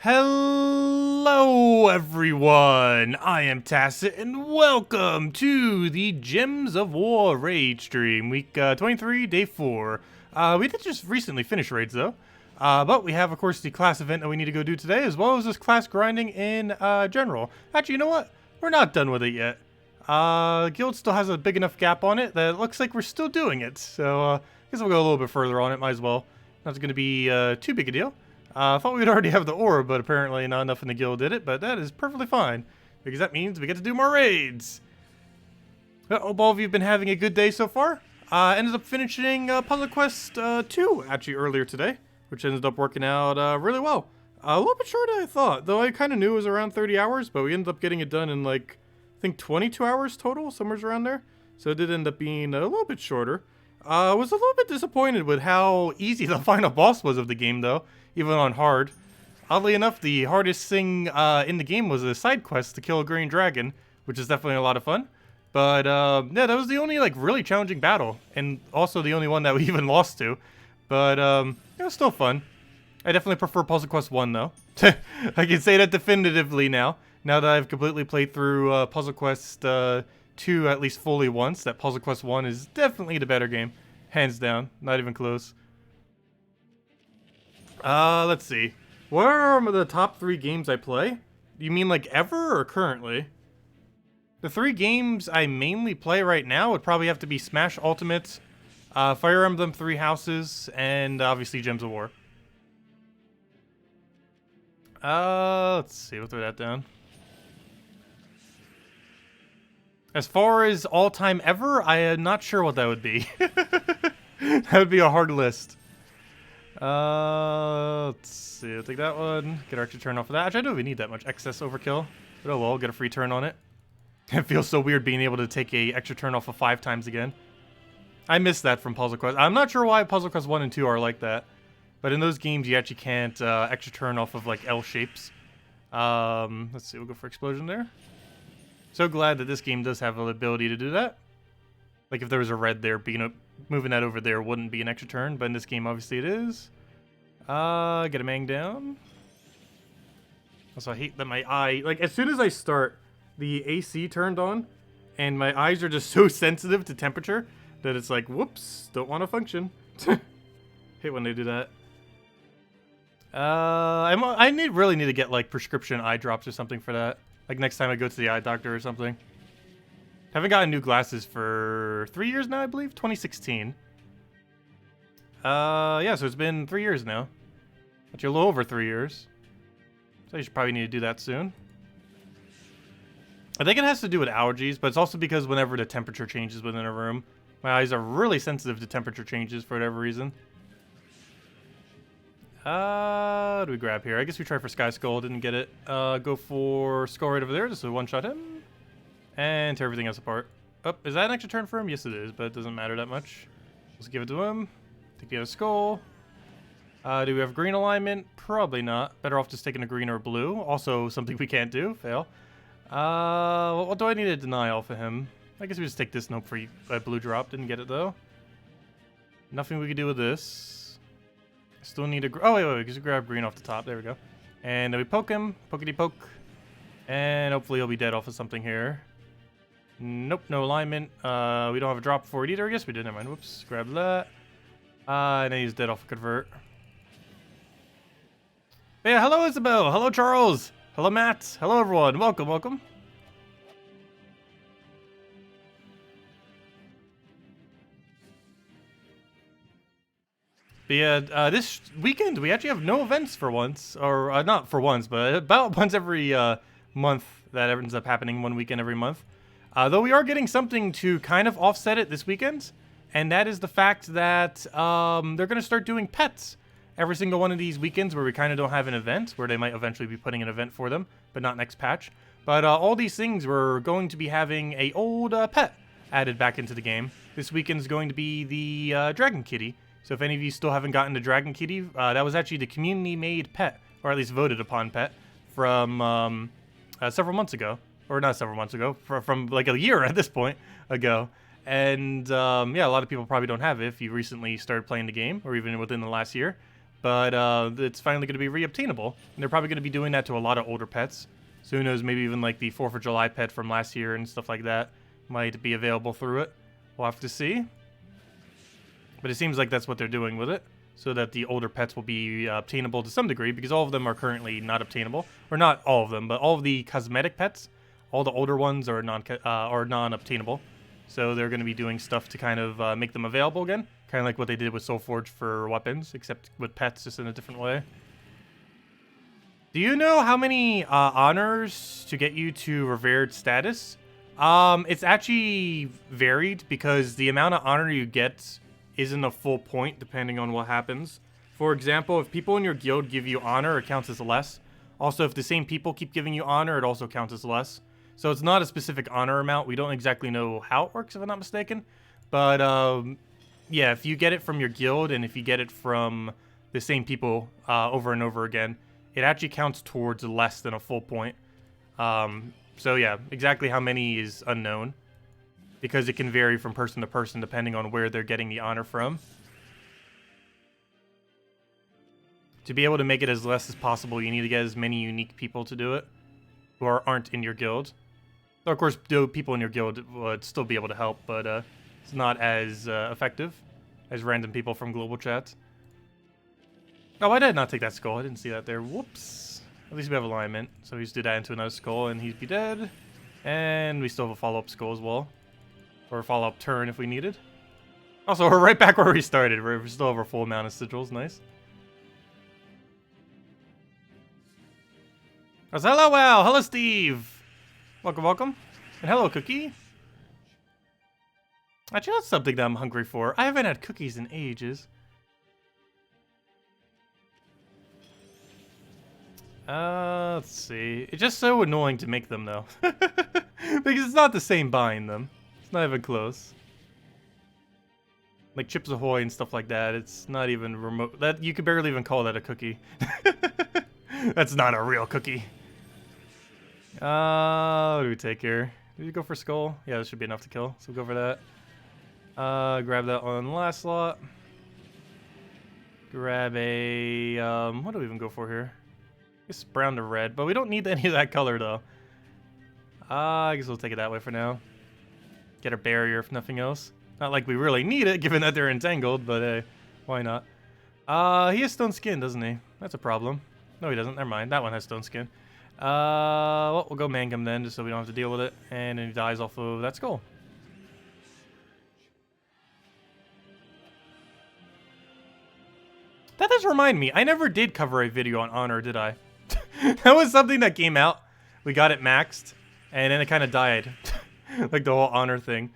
Hello everyone, I am Tacet and welcome to the Gems of War raid stream, week 23, day 4. We did just recently finish raids though, but we have of course the class event that we need to go do today, as well as this class grinding in general. Actually, you know what? We're not done with it yet. Guild still has a big enough gap on it that it looks like we're still doing it, so I guess we'll go a little bit further on it, might as well. Not going to be too big a deal. I thought we'd already have the orb, but apparently not enough in the guild did it, but that is perfectly fine, because that means we get to do more raids. I hope all of you have been having a good day so far. Ended up finishing Puzzle Quest 2, actually, earlier today, which ended up working out really well. A little bit shorter than I thought, though I kind of knew it was around 30 hours, but we ended up getting it done in, like, I think 22 hours total, somewhere around there. So it did end up being a little bit shorter. I was a little bit disappointed with how easy the final boss was of the game, though. Even on hard. Oddly enough, the hardest thing in the game was a side quest to kill a green dragon, which is definitely a lot of fun. But yeah, that was the only like really challenging battle, and also the only one that we even lost to. But it was still fun. I definitely prefer Puzzle Quest 1 though. I can say that definitively now that I've completely played through Puzzle Quest 2 at least fully once. That Puzzle Quest 1 is definitely the better game, hands down, not even close. Let's see. What are the top 3 games I play? You mean like ever or currently? The 3 games I mainly play right now would probably have to be Smash Ultimate, Fire Emblem 3 Houses, and obviously Gems of War. Let's see, we'll throw that down. As far as all-time ever, I am not sure what that would be. That would be a hard list. Let's see, I'll take that one. Get Archer turn off of that. Actually, I don't even need that much excess overkill. But oh well, get a free turn on it. It feels so weird being able to take a extra turn off of 5 times again. I miss that from Puzzle Quest. I'm not sure why Puzzle Quest 1 and 2 are like that. But in those games, you actually can't extra turn off of like L shapes. Let's see, we'll go for Explosion there. So glad that this game does have the ability to do that. Like if there was a red there, moving that over there wouldn't be an extra turn, but in this game, obviously it is. Get a Mang down. Also, I hate that my eye, like as soon as I start, the AC turned on, and my eyes are just so sensitive to temperature that it's like, whoops, don't want to function. Hate when they do that. I really need to get like prescription eye drops or something for that. Like next time I go to the eye doctor or something. Haven't gotten new glasses for 3 years now, I believe. 2016. Yeah, so it's been 3 years now. Actually, a little over 3 years. So you should probably need to do that soon. I think it has to do with allergies, but it's also because whenever the temperature changes within a room, my eyes are really sensitive to temperature changes for whatever reason. What do we grab here? I guess we try for Sky Skull, didn't get it. Go for Skull right over there, just to one-shot him. And tear everything else apart. Oh, is that an extra turn for him? Yes, it is, but it doesn't matter that much. Let's give it to him. Take the other skull. Do we have green alignment? Probably not. Better off just taking a green or a blue. Also, something we can't do. Fail. What do I need to deny off of him? I guess we just take this nope for blue drop. Didn't get it, though. Nothing we can do with this. Still need a... Oh, wait. We can grab green off the top. There we go. And then we poke him. Pokety-poke. And hopefully he'll be dead off of something here. Nope, no alignment. We don't have a drop for it either. I guess we did. Never mind. Whoops. Grab that. And then he's dead off a convert. But yeah, hello Isabel. Hello Charles. Hello Matt. Hello everyone. Welcome, welcome. But yeah, this weekend we actually have no events for once. Or not for once, but about once every month that ends up happening, one weekend every month. Though we are getting something to kind of offset it this weekend, and that is the fact that they're going to start doing pets every single one of these weekends where we kind of don't have an event, where they might eventually be putting an event for them, but not next patch. But all these things, we're going to be having a old pet added back into the game. This weekend's going to be the Dragon Kitty. So if any of you still haven't gotten the Dragon Kitty, that was actually the community-made pet, or at least voted upon pet, from several months ago. Or not several months ago, from like a year at this point ago. And yeah, a lot of people probably don't have it if you recently started playing the game, or even within the last year. but it's finally going to be re-obtainable. And they're probably going to be doing that to a lot of older pets. So who knows, maybe even like the 4th of July pet from last year and stuff like that might be available through it. We'll have to see. But it seems like that's what they're doing with it, so that the older pets will be obtainable to some degree, because all of them are currently not obtainable. Or not all of them, but all of the cosmetic pets, all the older ones are non-obtainable. So they're going to be doing stuff to kind of make them available again. Kind of like what they did with Soulforge for weapons, except with pets, just in a different way. Do you know how many honors to get you to revered status? It's actually varied, because the amount of honor you get isn't a full point depending on what happens. For example, if people in your guild give you honor, it counts as less. Also, if the same people keep giving you honor, it also counts as less. So it's not a specific honor amount. We don't exactly know how it works, if I'm not mistaken. But yeah, if you get it from your guild and if you get it from the same people over and over again, it actually counts towards less than a full point. So yeah, exactly how many is unknown, because it can vary from person to person depending on where they're getting the honor from. To be able to make it as less as possible, you need to get as many unique people to do it who aren't in your guild. So of course, people in your guild would still be able to help, but it's not as effective as random people from global chat. Oh, I did not take that skull. I didn't see that there. Whoops. At least we have alignment, so we just do that into another skull and he'd be dead. And we still have a follow-up skull as well. Or a follow-up turn if we needed. Also, we're right back where we started. We still have our full amount of sigils. Nice. Oh, hello, Wow. Hello, Steve. Welcome, welcome. And hello, Cookie. Actually, that's something that I'm hungry for. I haven't had cookies in ages. Let's see. It's just so annoying to make them, though. Because it's not the same buying them. It's not even close. Like Chips Ahoy and stuff like that. It's not even remote. That you could barely even call that a cookie. That's not a real cookie. What do we take here? Do we go for skull? Yeah, this should be enough to kill. So we'll go for that. Grab that on the last slot. Grab a... what do we even go for here? I guess brown to red, but we don't need any of that color, though. I guess we'll take it that way for now. Get a barrier, if nothing else. Not like we really need it, given that they're entangled, but hey, why not? He has stone skin, doesn't he? That's a problem. No, he doesn't. Never mind. That one has stone skin. Well, we'll go Mangum then, just so we don't have to deal with it. And then he dies off of that skull. That does remind me. I never did cover a video on honor, did I? That was something that came out. We got it maxed, and then it kind of died. Like the whole honor thing.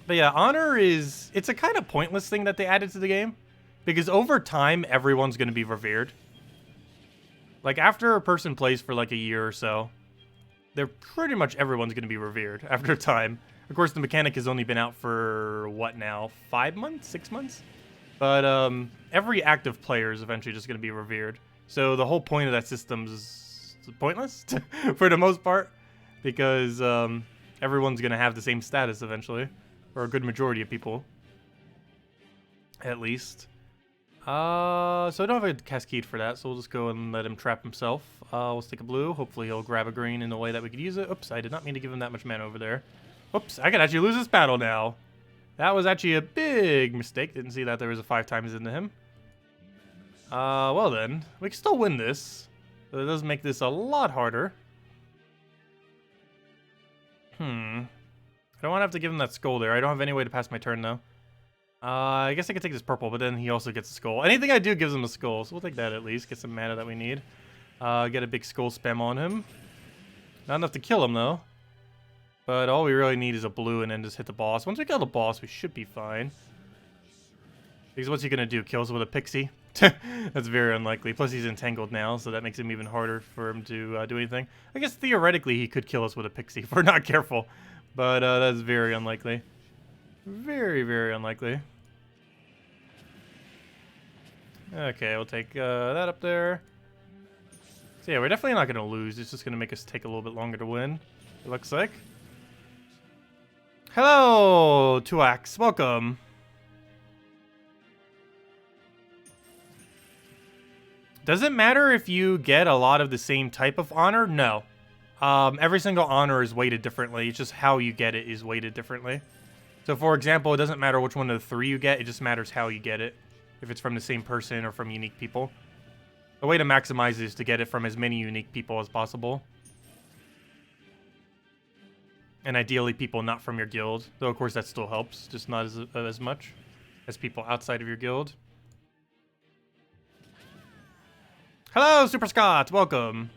But yeah, honor is... It's a kind of pointless thing that they added to the game. Because over time, everyone's going to be revered. Like, after a person plays for like a year or so, they're pretty much everyone's going to be revered after time. Of course, the mechanic has only been out for, what now, 5 months? 6 months? But every active player is eventually just going to be revered. So the whole point of that system is pointless for the most part. Because everyone's going to have the same status eventually. Or a good majority of people. At least. So I don't have a cascade for that, so we'll just go and let him trap himself. We'll stick a blue. Hopefully he'll grab a green in a way that we could use it. Oops, I did not mean to give him that much mana over there. Oops, I could actually lose this battle now. That was actually a big mistake. Didn't see that there was a 5 times into him. Well then, we can still win this. But it does make this a lot harder. I don't want to have to give him that skull there. I don't have any way to pass my turn though. I guess I could take this purple, but then he also gets a skull. Anything I do gives him a skull, so we'll take that at least. Get some mana that we need. Get a big skull spam on him. Not enough to kill him, though. But all we really need is a blue and then just hit the boss. Once we kill the boss, we should be fine. Because what's he going to do? Kill us with a pixie? That's very unlikely. Plus, he's entangled now, so that makes him even harder for him to do anything. I guess theoretically, he could kill us with a pixie if we're not careful. But that's very unlikely. Very, very unlikely. Okay, we'll take that up there. So yeah, we're definitely not going to lose. It's just going to make us take a little bit longer to win, it looks like. Hello, Tuax. Welcome. Does it matter if you get a lot of the same type of honor? No. Every single honor is weighted differently. It's just how you get it is weighted differently. So, for example, it doesn't matter which one of the 3 you get. It just matters how you get it. If it's from the same person or from unique people. The way to maximize is to get it from as many unique people as possible. And ideally people not from your guild. Though, of course, that still helps. Just not as much as people outside of your guild. Hello, Super Scott! Welcome!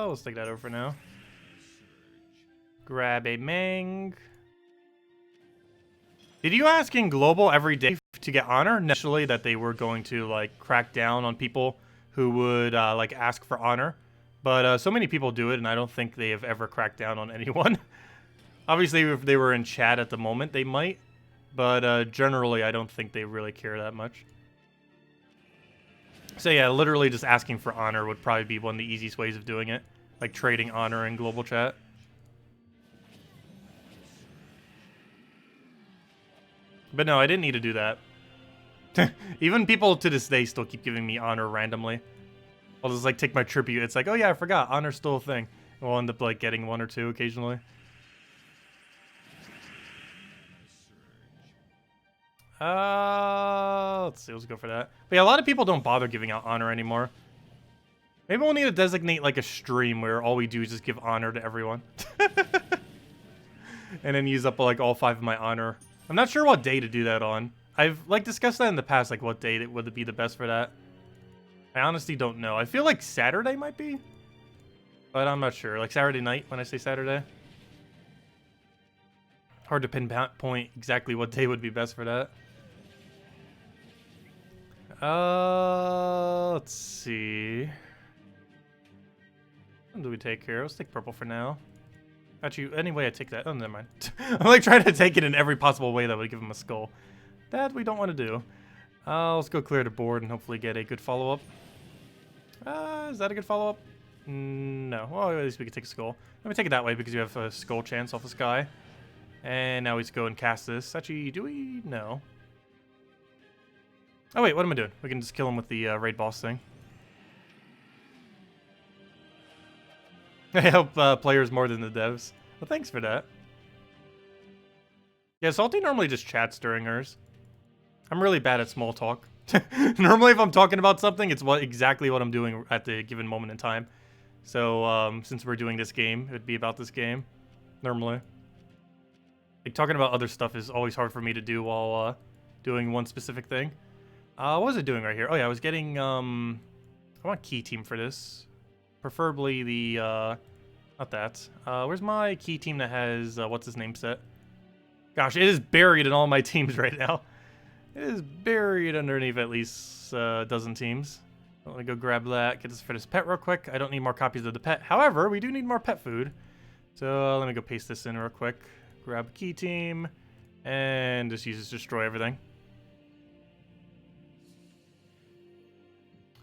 Let's take that over for now. Grab a Mang. Did you ask in Global every day to get honor? Initially, that they were going to, like, crack down on people who would, like, ask for honor. But so many people do it, and I don't think they have ever cracked down on anyone. Obviously, if they were in chat at the moment, they might. But generally, I don't think they really care that much. So yeah, literally just asking for honor would probably be one of the easiest ways of doing it. Like trading honor in global chat. But no, I didn't need to do that. Even people to this day still keep giving me honor randomly. I'll just like take my tribute. It's like, oh yeah, I forgot. Honor's still a thing. And we'll end up like getting 1 or 2 occasionally. Let's see, let's go for that. But yeah, a lot of people don't bother giving out honor anymore. Maybe we'll need to designate like a stream where all we do is just give honor to everyone. And then use up like all 5 of my honor. I'm not sure what day to do that on. I've like discussed that in the past, like what day would be the best for that. I honestly don't know. I feel like Saturday might be. But I'm not sure. Like Saturday night when I say Saturday. Hard to pinpoint exactly what day would be best for that. Let's see. What do we take here? Let's take purple for now. Actually, anyway, I take that. Oh, never mind. I'm like trying to take it in every possible way that would give him a skull. That we don't want to do. Let's go clear the board and hopefully get a good follow-up. Is that a good follow-up? No. Well, at least we can take a skull. Let me take it that way because you have a skull chance off the sky. And now we just go and cast this. Actually, do we? No. Oh, wait, what am I doing? We can just kill him with the raid boss thing. I help players more than the devs. Well, thanks for that. Yeah, Salty normally just chats during hers. I'm really bad at small talk. Normally, if I'm talking about something, it's exactly what I'm doing at the given moment in time. So, since we're doing this game, it would be about this game, normally. Like, talking about other stuff is always hard for me to do while doing one specific thing. What was it doing right here? Oh, yeah, I was getting, I want key team for this. Preferably the, not that. Where's my key team that has, what's his name set? Gosh, it is buried in all my teams right now. It is buried underneath at least a dozen teams. Let me go grab that, get this for this pet real quick. I don't need more copies of the pet. However, we do need more pet food. So let me go paste this in real quick. Grab a key team, and just use this to destroy everything.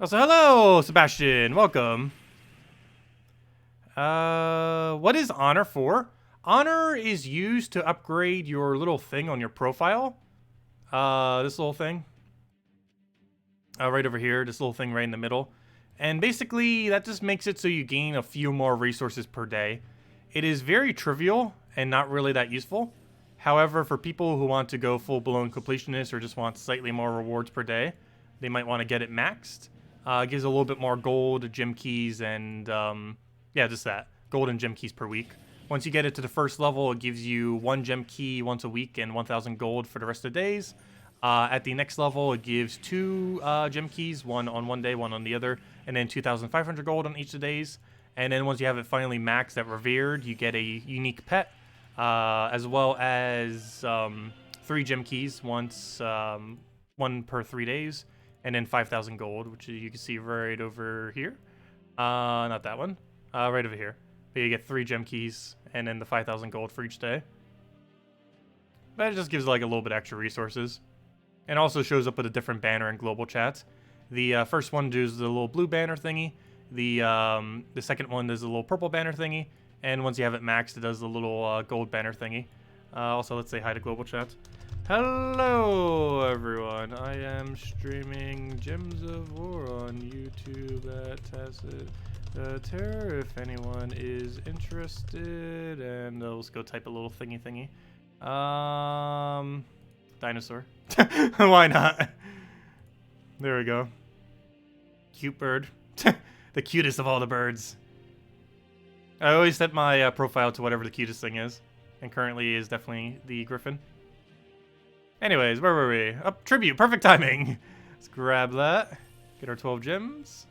Also, hello, Sebastian. Welcome. What is honor for? Honor is used to upgrade your little thing on your profile. This little thing. Right over here, this little thing right in the middle. And basically, that just makes it so you gain a few more resources per day. It is very trivial and not really that useful. However, for people who want to go full-blown completionist or just want slightly more rewards per day, they might want to get it maxed. It gives a little bit more gold, gem keys, and yeah, just that. Gold and gem keys per week. Once you get it to the first level, it gives you 1 gem key once a week and 1,000 gold for the rest of the days. At the next level, it gives 2 gem keys, 1 on one day, 1 on the other, and then 2,500 gold on each of the days. And then once you have it finally maxed at Revered, you get a unique pet, as well as 3 gem keys, once 1 per 3 days, and then 5,000 gold, which you can see right over here. Not that one, right over here. But you get 3 gem keys, and then the 5,000 gold for each day. But it just gives like a little bit extra resources. And also shows up with a different banner in global chat. The first one does the little blue banner thingy. The second one does a little purple banner thingy, and once you have it maxed, it does the little gold banner thingy. Also, let's say hi to global chat. Hello, everyone. I am streaming Gems of War on YouTube at Tacet. If anyone is interested, and let's go type a little thingy. Dinosaur. Why not? There we go. Cute bird. The cutest of all the birds. I always set my profile to whatever the cutest thing is, and currently is definitely the griffin. Anyways, where were we? Up, tribute, perfect timing. Let's grab that, get our 12 gems,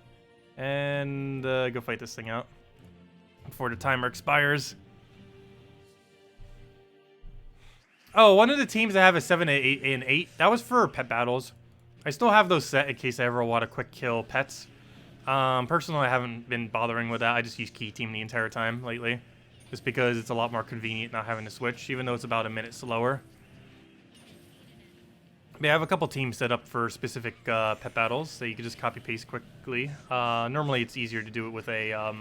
and go fight this thing out before the timer expires. Oh, one of the teams that have a 7, 8, and 8, that was for pet battles. I still have those set in case I ever want to quick kill pets. Personally, I haven't been bothering with that. I just use key team the entire time lately, just because it's a lot more convenient not having to switch, even though it's about a minute slower. But I have a couple teams set up for specific pet battles, so you can just copy paste quickly. Normally, it's easier to do it with a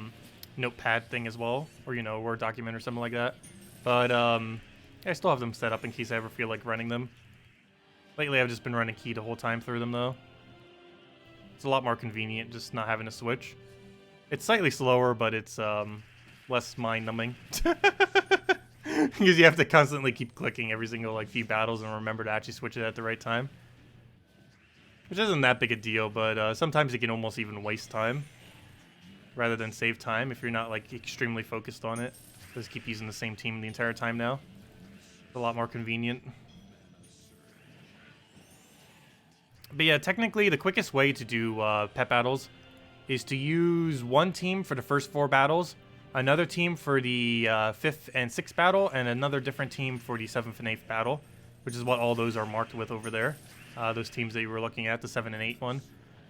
notepad thing as well, or a Word document or something like that. But I still have them set up in case I ever feel like running them. Lately, I've just been running key the whole time through them, though. It's a lot more convenient just not having to switch. It's slightly slower, but it's less mind-numbing. Because you have to constantly keep clicking every single few battles and remember to actually switch it at the right time. Which isn't that big a deal, but sometimes it can almost even waste time. Rather than save time if you're not extremely focused on it. Just keep using the same team the entire time now. It's a lot more convenient. But yeah, technically the quickest way to do pet battles is to use one team for the first 4 battles, another team for the 5th and 6th battle, and another different team for the 7th and 8th battle, which is what all those are marked with over there. Those teams that you were looking at, the 7 and 8 one.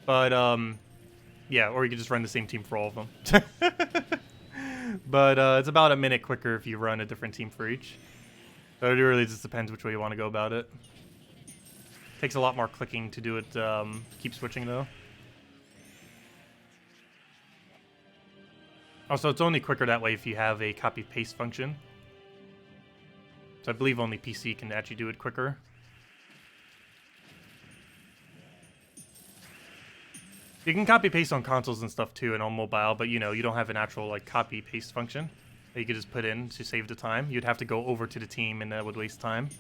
But yeah, or you could just run the same team for all of them. But it's about a minute quicker if you run a different team for each. So it really just depends which way you want to go about it. Takes a lot more clicking to do it, keep switching though. Also, it's only quicker that way if you have a copy-paste function. So I believe only PC can actually do it quicker. You can copy-paste on consoles and stuff too and on mobile, but you don't have an actual copy-paste function that you could just put in to save the time. You'd have to go over to the team and that would waste time.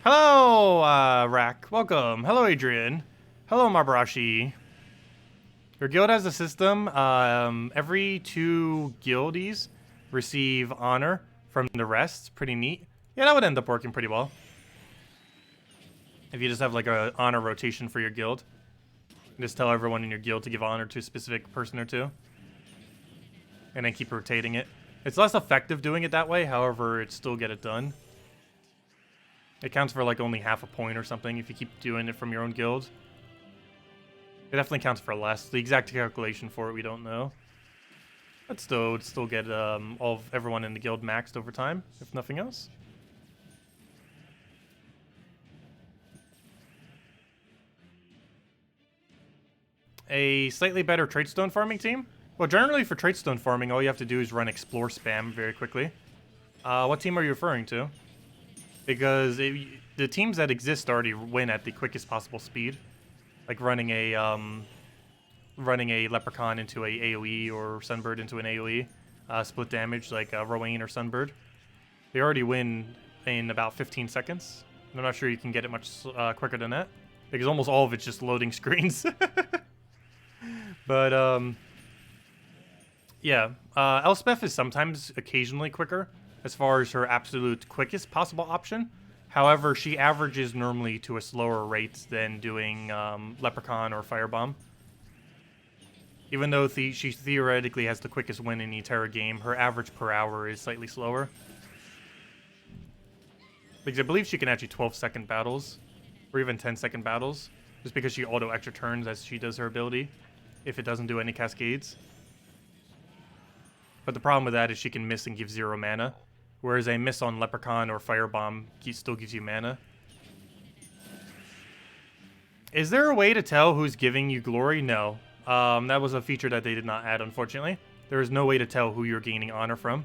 Hello, Rack. Welcome. Hello, Adrian. Hello, Marbarashi. Your guild has a system. Every 2 guildies receive honor from the rest. Pretty neat. Yeah, that would end up working pretty well. If you just have a honor rotation for your guild. Just tell everyone in your guild to give honor to a specific person or two. And then keep rotating it. It's less effective doing it that way, however, it still get it done. It counts for only half a point or something if you keep doing it from your own guild. It definitely counts for less. The exact calculation for it we don't know. But still, it would still get everyone in the guild maxed over time, if nothing else. A slightly better tradestone farming team? Well, generally for tradestone farming, all you have to do is run explore spam very quickly. What team are you referring to? Because the teams that exist already win at the quickest possible speed. Like running a leprechaun into a AoE or sunbird into an AoE. Split damage like Rowan or sunbird. They already win in about 15 seconds. I'm not sure you can get it much quicker than that. Because almost all of it's just loading screens. But, yeah. Elspeth is sometimes occasionally quicker as far as her absolute quickest possible option. However, she averages normally to a slower rate than doing Leprechaun or Firebomb. Even though she theoretically has the quickest win in the entire game, her average per hour is slightly slower. Because I believe she can actually 12-second battles, or even 10-second battles, just because she auto extra turns as she does her ability, if it doesn't do any cascades. But the problem with that is she can miss and give 0 mana, whereas a miss on Leprechaun or Firebomb still gives you mana. Is there a way to tell who's giving you glory? No. That was a feature that they did not add, unfortunately. There is no way to tell who you're gaining honor from.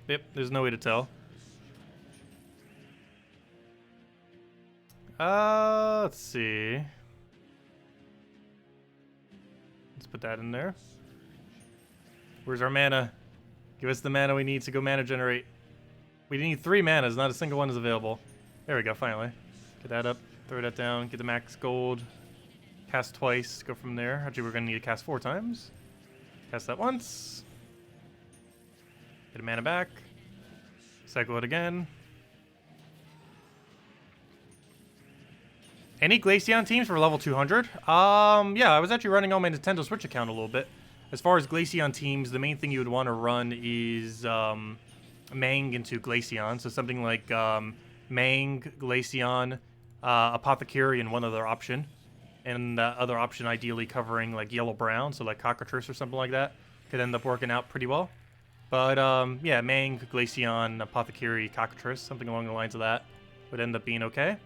Yep, there's no way to tell. Let's see. Let's put that in there. Where's our mana? Give us the mana we need to go mana generate. We need 3 manas, not a single one is available. There we go, finally. Get that up, throw that down, get the max gold. Cast twice, go from there. Actually, we're gonna need to cast 4 times. Cast that once. Get a mana back. Cycle it again. Any Glaceon teams for level 200? Yeah, I was actually running on my Nintendo Switch account a little bit. As far as Glaceon teams, the main thing you would want to run is Mang into Glaceon. So something like Mang, Glaceon, Apothecary, and one other option. And that other option ideally covering like yellow-brown, so like Cockatrice or something like that. Could end up working out pretty well. But yeah, Mang, Glaceon, Apothecary, Cockatrice, something along the lines of that would end up being okay.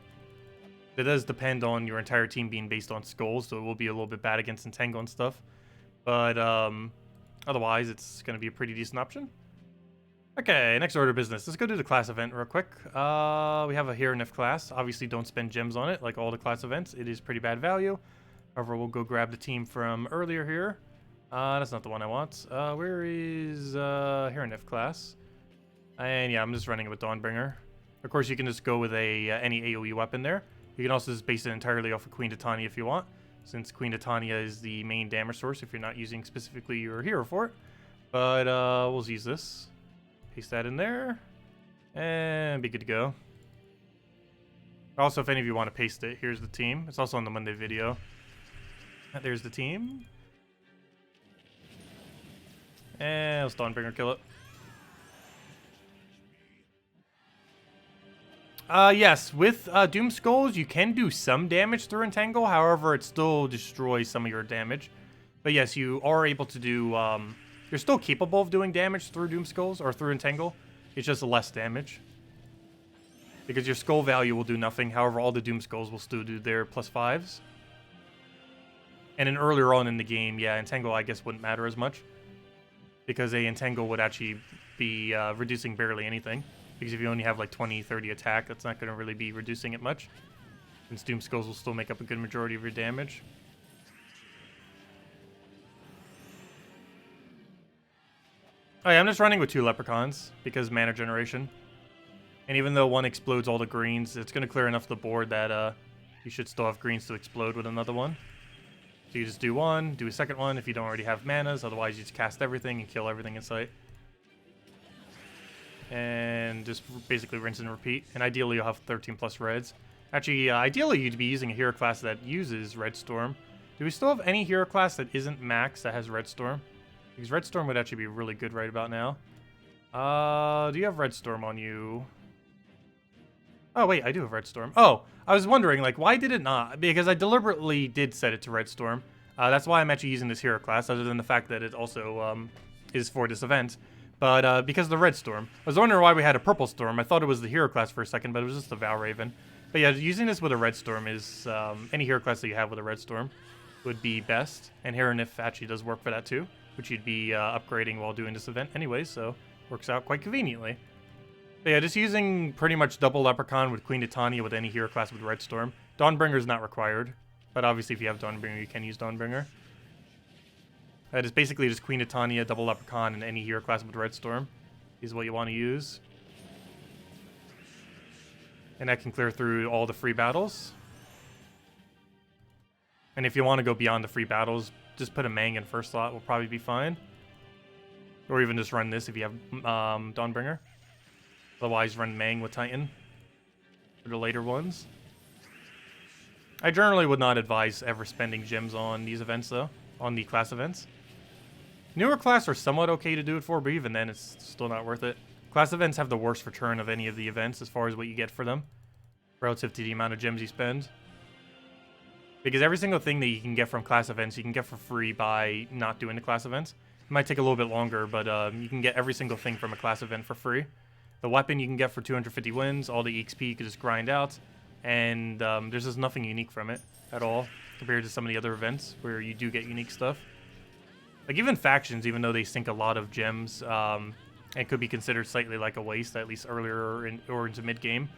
It does depend on your entire team being based on skulls, so it will be a little bit bad against Entangle and stuff. But otherwise, it's going to be a pretty decent option. Okay, next order of business. Let's go do the class event real quick. We have a Hierophant class. Obviously, don't spend gems on it like all the class events. It is pretty bad value. However, we'll go grab the team from earlier here. That's not the one I want. Where is Hierophant class? And yeah, I'm just running it with Dawnbringer. Of course, you can just go with a any AoE weapon there. You can also just base it entirely off of Queen Titania if you want, since Queen Titania is the main damage source if you're not using specifically your hero for it. But we'll use this. Paste that in there, and be good to go. Also, if any of you want to paste it, here's the team. It's also on the Monday video. There's the team. And let's Dawnbringer kill it. Yes, with Doom Skulls, you can do some damage through Entangle. However, it still destroys some of your damage. But yes, you are able to do, you're still capable of doing damage through Doom Skulls or through Entangle. It's just less damage. Because your skull value will do nothing. However, all the Doom Skulls will still do their +5s. And then earlier on in the game, yeah, Entangle I guess wouldn't matter as much. Because a Entangle would actually be reducing barely anything. Because if you only have like 20, 30 attack, that's not going to really be reducing it much. Since Doom Skulls will still make up a good majority of your damage. Oh yeah, I'm just running with 2 Leprechauns because mana generation. And even though one explodes all the greens, it's going to clear enough of the board that you should still have greens to explode with another one. So you just do one, do a second one if you don't already have manas, otherwise you just cast everything and kill everything in sight. And just basically rinse and repeat. And ideally you'll have 13 plus reds. Actually, ideally you'd be using a hero class that uses Red Storm. Do we still have any hero class that isn't max that has Red Storm? Because Red Storm would actually be really good right about now. Do you have Red Storm on you? Oh, wait, I do have Red Storm. Oh, I was wondering, like, why did it not? Because I deliberately did set it to Red Storm. That's why I'm actually using this hero class, other than the fact that it also is for this event. But because of the Red Storm. I was wondering why we had a Purple Storm. I thought it was the hero class for a second, but it was just the Valraven. But yeah, using this with a Red Storm is, any hero class that you have with a Red Storm would be best. And Hierophant actually does work for that too, which you'd be upgrading while doing this event anyways, so works out quite conveniently. But yeah, just using pretty much double Leprechaun with Queen Titania with any hero class with Red Storm. Dawnbringer is not required, but obviously if you have Dawnbringer, you can use Dawnbringer. That is basically just Queen Titania, double Leprechaun, and any hero class with Red Storm is what you want to use. And that can clear through all the free battles. And if you want to go beyond the free battles, just put a Mang in first slot will probably be fine. Or even just run this if you have Dawnbringer. Otherwise, run Mang with Titan for the later ones. I generally would not advise ever spending gems on these events, though. On the class events. Newer class are somewhat okay to do it for, but even then, it's still not worth it. Class events have the worst return of any of the events as far as what you get for them, relative to the amount of gems you spend. Because every single thing that you can get from class events, you can get for free by not doing the class events. might take a little bit longer, but you can get every single thing from a class event for free. The weapon you can get for 250 wins, all the EXP you can just grind out, and there's just nothing unique from it at all compared to some of the other events where you do get unique stuff. Like even factions, even though they sink a lot of gems, and could be considered slightly like a waste, at least earlier or into mid-game,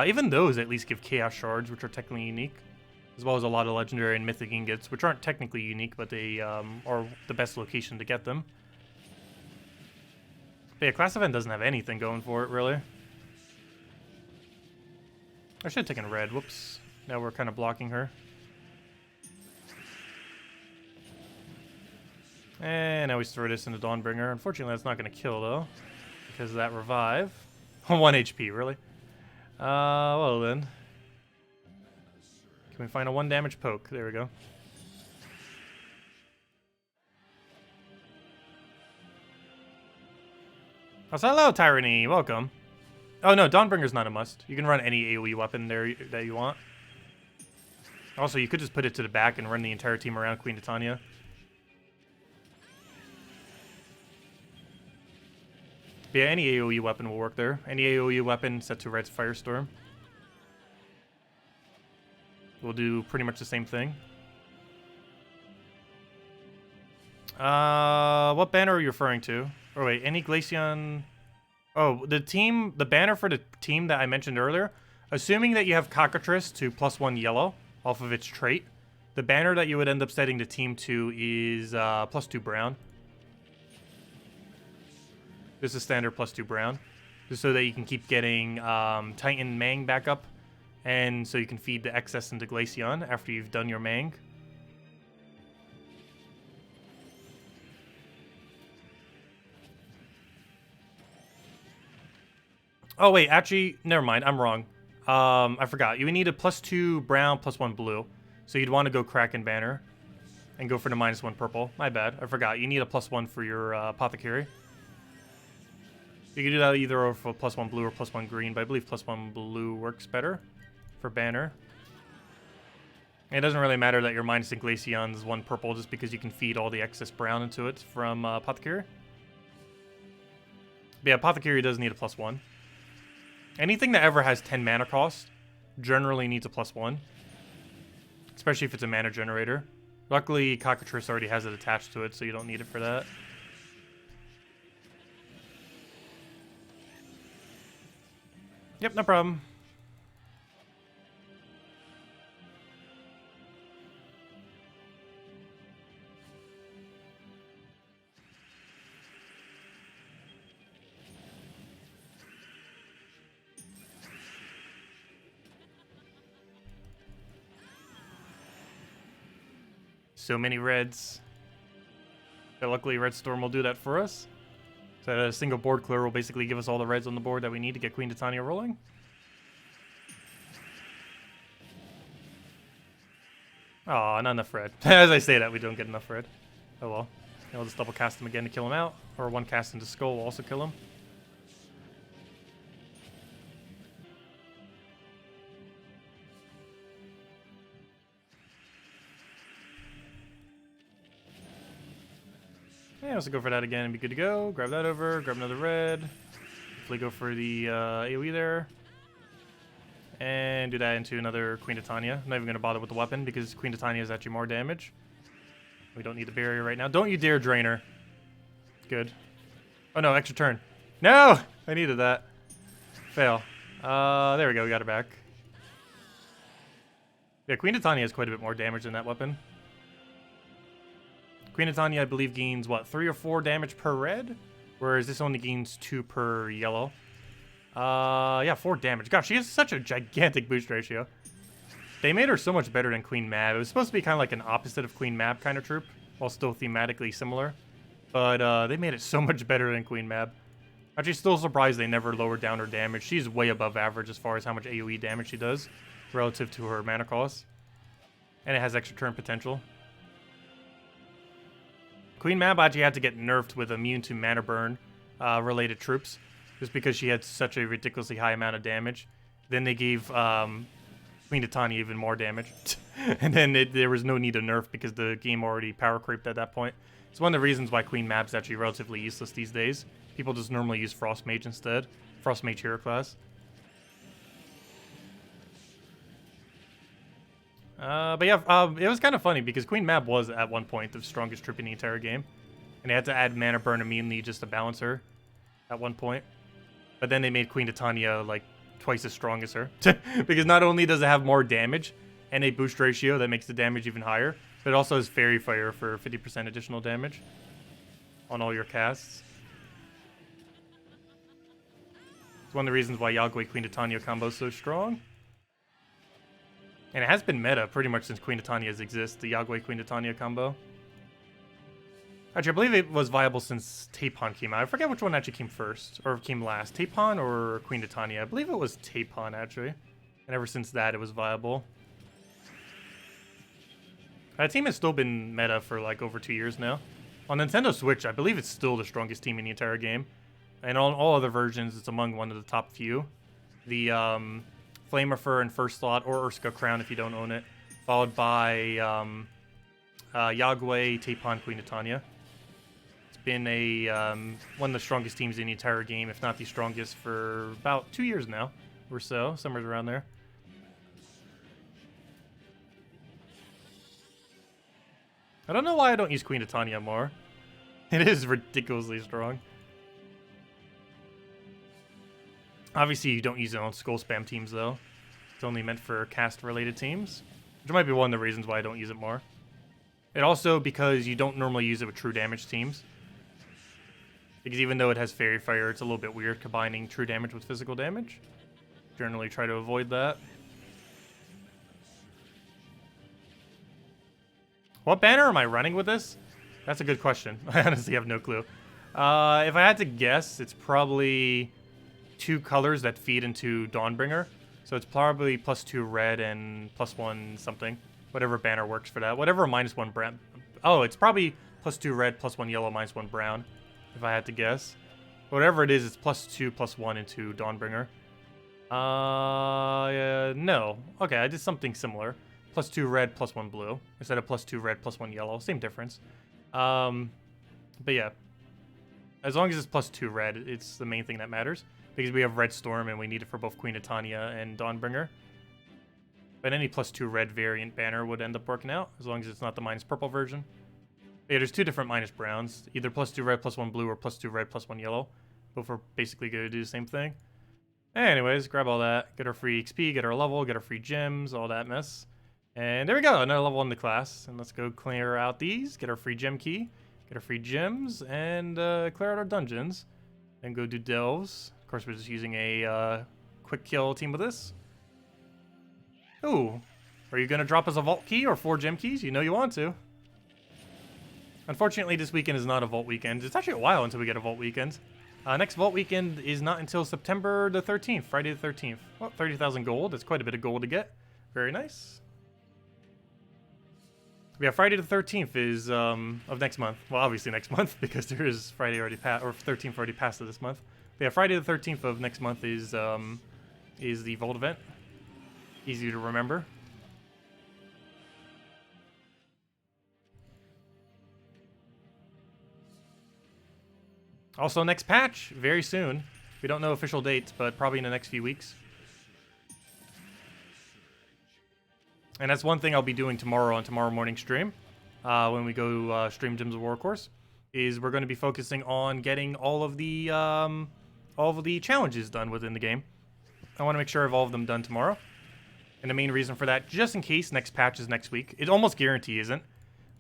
even those at least give chaos shards, which are technically unique, as well as a lot of legendary and mythic ingots, which aren't technically unique, but they are the best location to get them. But yeah, class event doesn't have anything going for it, really. I should have taken red. Whoops. Now we're kind of blocking her. And now we throw this into Dawnbringer. Unfortunately, that's not going to kill, though, because of that revive. 1 HP, really? Well then. Can we find a 1 damage poke? There we go. Oh, so hello, Tyranny. Welcome. Oh, no, Dawnbringer's not a must. You can run any AoE weapon there that you want. Also, you could just put it to the back and run the entire team around Queen Titania. But yeah, any AoE weapon will work there. Any AoE weapon set to Red's Firestorm will do pretty much the same thing. What banner are you referring to? Oh wait, any Glaceon... Oh, the banner for the team that I mentioned earlier, assuming that you have Cockatrice to +1 yellow off of its trait, the banner that you would end up setting the team to is +2 brown. This is standard +2 brown, just so that you can keep getting Titan Mang back up, and so you can feed the excess into Glaceon after you've done your Mang. Oh wait, actually, never mind, I'm wrong. I forgot. You need a +2 brown, +1 blue. So you'd want to go Kraken banner and go for the -1 purple. My bad, I forgot. You need a +1 for your Apothecary. You can do that either for +1 blue or +1 green, but I believe +1 blue works better for banner. And it doesn't really matter that your -in Glaceon's 1 purple just because you can feed all the excess brown into it from Apothecary. But yeah, Apothecary does need a +1. Anything that ever has 10 mana cost generally needs a +1. Especially if it's a mana generator. Luckily, Cockatrice already has it attached to it, so you don't need it for that. Yep, no problem. So many reds. But luckily Red Storm will do that for us. So a single board clear will basically give us all the reds on the board that we need to get Queen Titania rolling. Aw, not enough red. As I say that, we don't get enough red. Oh well. I'll just double cast him again to kill him out. Or 1 cast into Skull will also kill him. Yeah, let's go for that again and be good to go. Grab that over, grab another red. Hopefully go for the AoE there. And do that into another Queen Titania. I'm not even going to bother with the weapon because Queen Titania is actually more damage. We don't need the barrier right now. Don't you dare drain her. Good. Oh no, extra turn. No! I needed that. Fail. There we go, we got her back. Yeah, Queen Titania has quite a bit more damage than that weapon. Queen Titania, I believe, gains, what, 3 or 4 damage per red? Whereas this only gains 2 per yellow. Yeah, 4 damage. Gosh, she has such a gigantic boost ratio. They made her so much better than Queen Mab. It was supposed to be kind of like an opposite of Queen Mab kind of troop, while still thematically similar. But they made it so much better than Queen Mab. Actually, still surprised they never lowered down her damage. She's way above average as far as how much AoE damage she does relative to her mana cost. And it has extra turn potential. Queen Mab actually had to get nerfed with immune to mana burn related troops, just because she had such a ridiculously high amount of damage. Then they gave Queen Titania even more damage. And then there was no need to nerf because the game already power creeped at that point. It's one of the reasons why Queen Map's actually relatively useless these days. People just normally use Frost Mage instead. Frost Mage hero class. But yeah, it was kind of funny because Queen Map was at one point the strongest troop in the entire game. And they had to add Mana Burn immediately just to balance her at one point. But then they made Queen Titania like twice as strong as her. Because not only does it have more damage and a boost ratio that makes the damage even higher, but it also has Fairy Fire for 50% additional damage on all your casts. It's one of the reasons why Yagway Queen Titania combo is so strong. And it has been meta pretty much since Queen Titania's exists, the Yagway Queen Titania combo. Actually, I believe it was viable since Tapon came out. I forget which one actually came first, or came last. Tapon or Queen Titania? I believe it was Tapon, actually. And ever since that, it was viable. That team has still been meta for like over 2 years now. On Nintendo Switch, I believe it's still the strongest team in the entire game. And on all other versions, it's among one of the top few. The Flamefer in first slot, or Urska Crown if you don't own it. Followed by Yagway, Tapon, Queen Titania. It's been a one of the strongest teams in the entire game, if not the strongest, for about 2 years now, or so, somewhere around there. I don't know why I don't use Queen Titania more. It is ridiculously strong. Obviously, you don't use it on skull spam teams, though. It's only meant for cast-related teams, which might be one of the reasons why I don't use it more. And also because you don't normally use it with true damage teams. Because even though it has Fairy Fire, it's a little bit weird combining true damage with physical damage. Generally try to avoid that. What banner am I running with this? That's a good question. I honestly have no clue. If I had to guess, it's probably 2 colors that feed into Dawnbringer. So it's probably +2 red and +1 something. Whatever banner works for that. Whatever -1 brown. Oh, it's probably +2 red, +1 yellow, -1 brown. If I had to guess. Whatever it is, it's +2, +1 into Dawnbringer. No. Okay, I did something similar. +2 red, +1 blue. Instead of +2 red, +1 yellow. Same difference. But yeah. As long as it's +2 red, it's the main thing that matters. Because we have Red Storm and we need it for both Queen Titania and Dawnbringer. But any +2 red variant banner would end up working out, as long as it's not the -purple version. But yeah, there's 2 different -browns. Either +2 red, +1 blue, or +2 red, +1 yellow. Both are basically going to do the same thing. Anyways, grab all that. Get our free XP, get our level, get our free gems, all that mess. And there we go, another level in the class. And let's go clear out these, get our free gem key, get our free gems, and clear out our dungeons. Then go do delves. Of course, we're just using a quick kill team with this. Ooh, are you going to drop us a vault key or 4 gem keys? You know you want to. Unfortunately, this weekend is not a vault weekend. It's actually a while until we get a vault weekend. Next vault weekend is not until September the 13th, Friday the 13th. Well, 30,000 gold. That's quite a bit of gold to get. Very nice. Yeah, Friday the 13th is of next month. Well, obviously next month because there is Friday already passed, or 13th already passed of this month. But yeah, Friday the 13th of next month is the vault event. Easy to remember. Also, next patch, very soon. We don't know official dates, but probably in the next few weeks. And that's one thing I'll be doing tomorrow on tomorrow morning stream, when we go stream Gems of War, of course, is we're going to be focusing on getting all of the challenges done within the game. I want to make sure I have all of them done tomorrow. And the main reason for that, just in case next patch is next week, it almost guarantee isn't,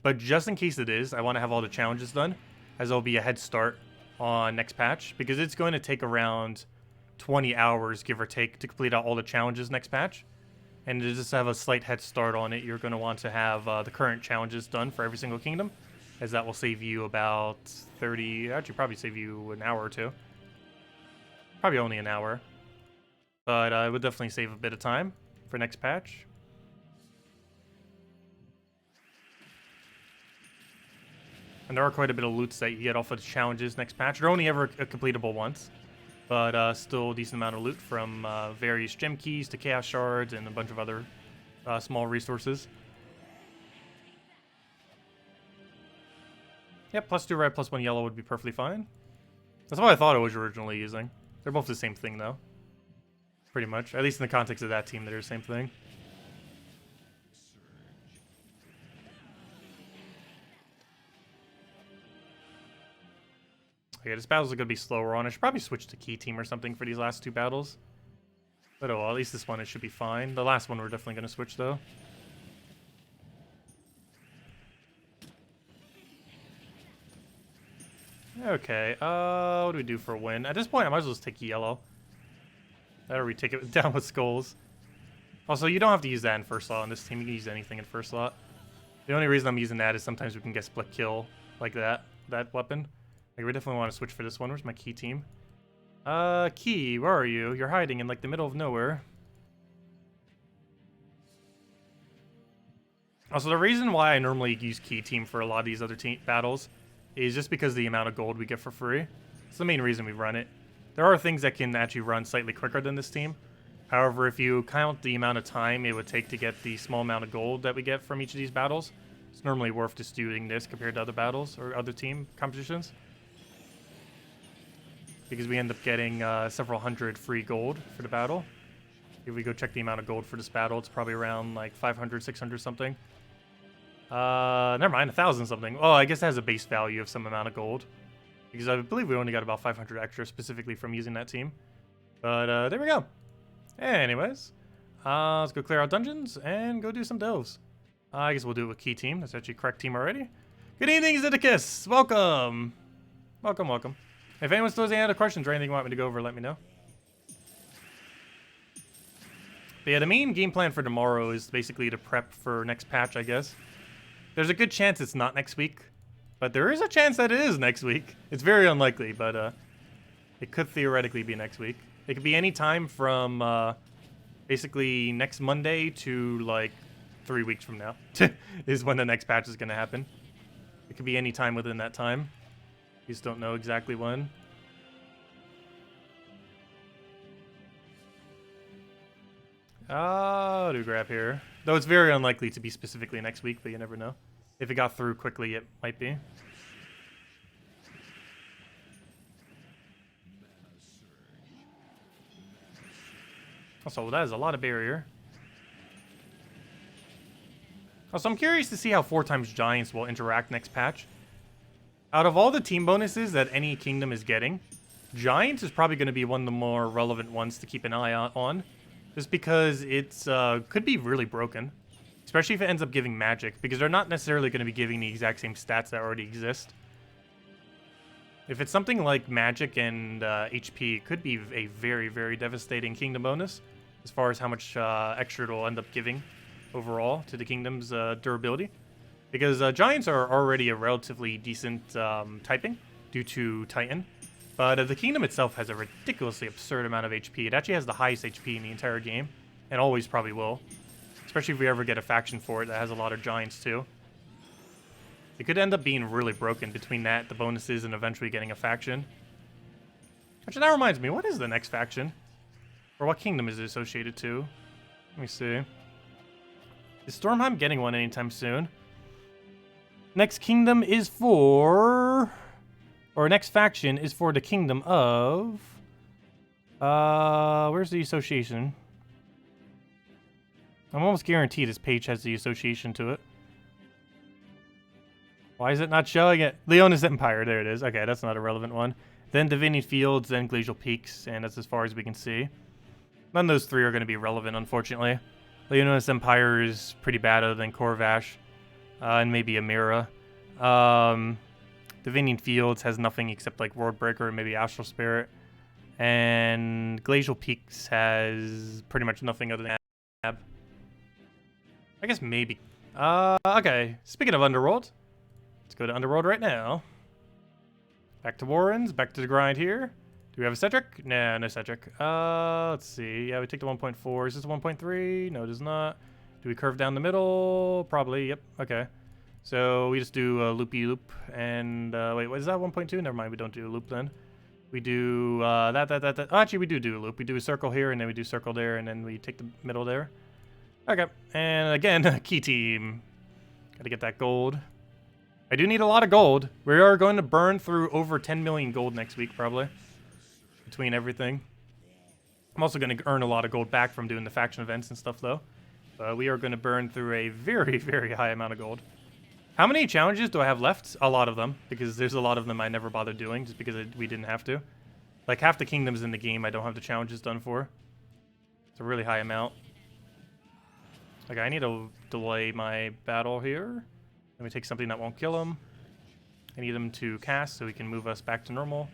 but just in case it is, I want to have all the challenges done, as there'll be a head start on next patch, because it's going to take around 20 hours, give or take, to complete out all the challenges next patch. And to just have a slight head start on it, you're going to want to have the current challenges done for every single kingdom, as that will save you about 30, actually probably save you an hour or 2. Probably only an hour. But it would definitely save a bit of time for next patch. And there are quite a bit of loots that you get off of the challenges next patch. They're only ever completable once, but still a decent amount of loot from various gem keys to chaos shards and a bunch of other small resources. Yep, +2 red, +1 yellow would be perfectly fine. That's what I thought it was originally using. They're both the same thing, though. Pretty much. At least in the context of that team, they're the same thing. Okay, this battle's gonna be slower on. I should probably switch to key team or something for these last 2 battles. But oh well, at least this one it should be fine. The last one we're definitely gonna switch though. Okay, what do we do for a win? At this point, I might as well just take yellow. Or we take it down with skulls. Also, you don't have to use that in first slot on this team. You can use anything in first slot. The only reason I'm using that is sometimes we can get split kill like that weapon. Like, we definitely want to switch for this one. Where's my key team? Key, where are you? You're hiding in, like, the middle of nowhere. Also, the reason why I normally use key team for a lot of these other battles is just because of the amount of gold we get for free. It's the main reason we run it. There are things that can actually run slightly quicker than this team. However, if you count the amount of time it would take to get the small amount of gold that we get from each of these battles, it's normally worth just doing this compared to other battles or other team competitions. Because we end up getting several hundred free gold for the battle. If we go check the amount of gold for this battle, it's probably around like 500, 600 something. Never mind, 1,000 something. Oh, I guess it has a base value of some amount of gold. Because I believe we only got about 500 extra specifically from using that team. But there we go. Anyways, let's go clear out dungeons and go do some delves. I guess we'll do it with key team. That's actually correct team already. Good evening, Zeddicus. Welcome. Welcome, welcome. If anyone still has any other questions or anything you want me to go over, let me know. But yeah, the main game plan for tomorrow is basically to prep for next patch, I guess. There's a good chance it's not next week, but there is a chance that it is next week. It's very unlikely, but it could theoretically be next week. It could be any time from basically next Monday to like 3 weeks from now is when the next patch is going to happen. It could be any time within that time. You just don't know exactly when. What do we grab here? Though it's very unlikely to be specifically next week, but you never know. If it got through quickly, it might be. Also, that is a lot of barrier. Also, I'm curious to see how 4x Giants will interact next patch. Out of all the team bonuses that any kingdom is getting, Giants is probably going to be one of the more relevant ones to keep an eye on. Just because it's could be really broken. Especially if it ends up giving magic, because they're not necessarily going to be giving the exact same stats that already exist. If it's something like magic and HP, it could be a very, very devastating kingdom bonus as far as how much extra it'll end up giving overall to the kingdom's durability. Because Giants are already a relatively decent typing due to Titan. But the kingdom itself has a ridiculously absurd amount of HP. It actually has the highest HP in the entire game, and always probably will. Especially if we ever get a faction for it that has a lot of Giants too. It could end up being really broken between that, the bonuses, and eventually getting a faction. Actually, that reminds me, what is the next faction? Or what kingdom is it associated to? Let me see. Is Stormheim getting one anytime soon? Next kingdom is for... Or next faction is for the kingdom of... where's the association? I'm almost guaranteed this page has the association to it. Why is it not showing it? Leonis Empire, there it is. Okay, that's not a relevant one. Then Divinity Fields, then Glacial Peaks, and that's as far as we can see. None of those three are going to be relevant, unfortunately. Leonis Empire is pretty bad other than Corvash, and maybe Amira. Divinity Fields has nothing except like World Breaker and maybe Astral Spirit. And Glacial Peaks has pretty much nothing other than Ab. I guess maybe. Okay. Speaking of Underworld, let's go to Underworld right now. Back to Warrens, back to the grind here. Do we have a Cedric? Nah, no Cedric. Let's see. Yeah, we take the 1.4. Is this 1.3? No, it is not. Do we curve down the middle? Probably. Yep. Okay. So we just do a loopy loop. And wait, what is that? 1.2? Never mind. We don't do a loop then. We do that. Oh, actually, we do a loop. We do a circle here, and then we do circle there, and then we take the middle there. Okay. And again, key team. Gotta get that gold. I do need a lot of gold. We are going to burn through over 10 million gold next week, probably. Between everything. I'm also going to earn a lot of gold back from doing the faction events and stuff, though. But we are going to burn through a very, very high amount of gold. How many challenges do I have left? A lot of them, because there's a lot of them I never bothered doing, just because we didn't have to. Like, half the kingdoms in the game I don't have the challenges done for. It's a really high amount. Okay, I need to delay my battle here. Let me take something that won't kill him. I need him to cast so he can move us back to normal.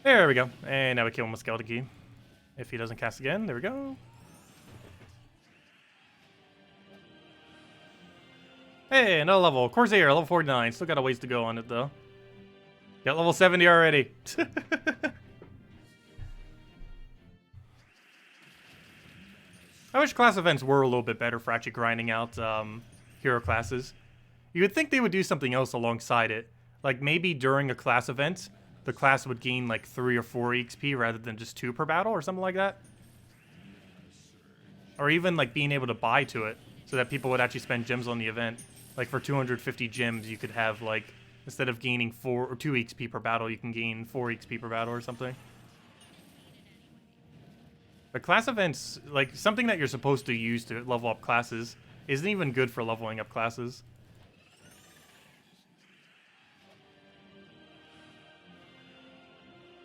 There we go. And now we kill him with Skeleton Key. If he doesn't cast again, there we go. Hey, another level. Corsair, level 49. Still got a ways to go on it, though. Got level 70 already. I wish class events were a little bit better for actually grinding out hero classes. You would think they would do something else alongside it. Like maybe during a class event, the class would gain like 3 or 4 EXP rather than just 2 per battle or something like that. Or even like being able to buy to it so that people would actually spend gems on the event. Like for 250 gems, you could have like, instead of gaining 4 or 2 EXP per battle, you can gain 4 EXP per battle or something. But class events, like something that you're supposed to use to level up classes, isn't even good for leveling up classes.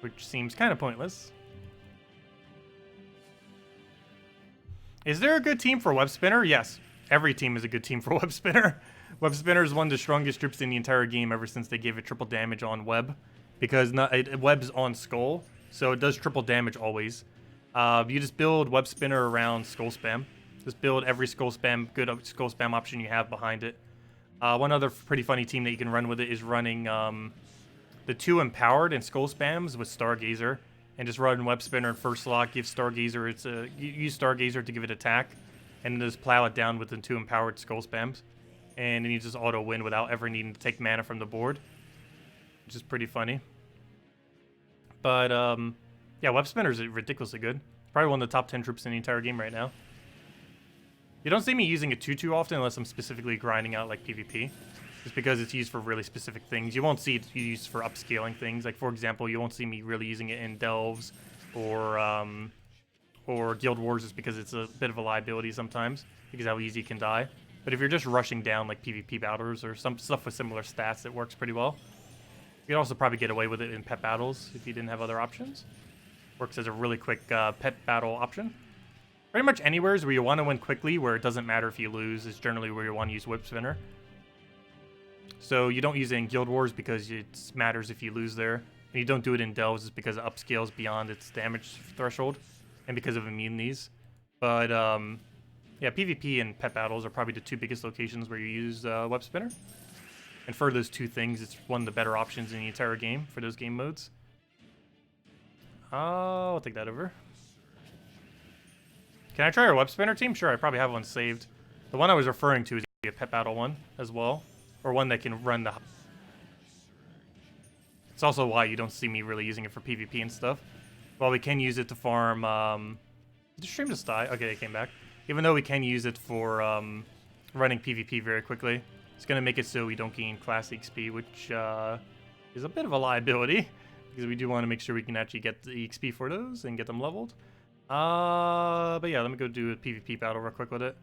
Which seems kind of pointless. Is there a good team for Web Spinner? Yes. Every team is a good team for Web Spinner. Web Spinner is one of the strongest troops in the entire game ever since they gave it triple damage on Web. Because Web's on Skull, so it does triple damage always. You just build Web Spinner around Skull Spam. Just build every Skull Spam, good Skull Spam option you have behind it. One other pretty funny team that you can run with it is running the 2 Empowered and Skull Spams with Stargazer. And just run Web Spinner in first slot, give Stargazer, use Stargazer to give it attack. And then just plow it down with the 2 Empowered Skull Spams. And then you just auto-win without ever needing to take mana from the board. Which is pretty funny. But, yeah, Web Spinner's ridiculously good. Probably one of the top 10 troops in the entire game right now. You don't see me using it too often unless I'm specifically grinding out, like, PvP. Just because it's used for really specific things. You won't see it used for upscaling things. Like, for example, you won't see me really using it in Delves or Guild Wars just because it's a bit of a liability sometimes. Because how easy it can die. But if you're just rushing down, like, PvP battles or some stuff with similar stats, it works pretty well. You could also probably get away with it in pet battles if you didn't have other options. Works as a really quick pet battle option. Pretty much anywhere where you want to win quickly, where it doesn't matter if you lose, is generally where you want to use Whip Spinner. So you don't use it in Guild Wars because it matters if you lose there. And you don't do it in Delves just because it upscales beyond its damage threshold. And because of immunities. But, yeah, PvP and pet battles are probably the 2 biggest locations where you use Web Spinner. And for those 2 things, it's one of the better options in the entire game for those game modes. I'll take that over. Can I try our Web Spinner team? Sure, I probably have one saved. The one I was referring to is a pet battle one as well. Or one that can run the... It's also why you don't see me really using it for PvP and stuff. While we can use it to farm... Did the stream just die? Okay, it came back. Even though we can use it for running PvP very quickly. It's going to make it so we don't gain class XP, which is a bit of a liability. Because we do want to make sure we can actually get the XP for those and get them leveled. But yeah, let me go do a PvP battle real quick with it.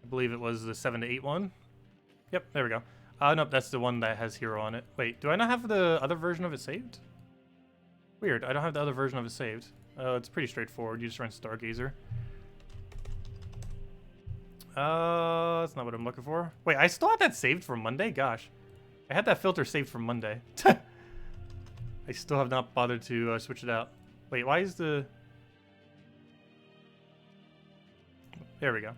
I believe it was the 7 to 8 one. Yep, there we go. Nope, that's the one that has Hero on it. Wait, do I not have the other version of it saved? Weird, I don't have the other version of it saved. It's pretty straightforward. You just run Stargazer. That's not what I'm looking for. Wait, I still had that saved for Monday? Gosh. I had that filter saved for Monday. I still have not bothered to switch it out. Wait, why is the... There we go.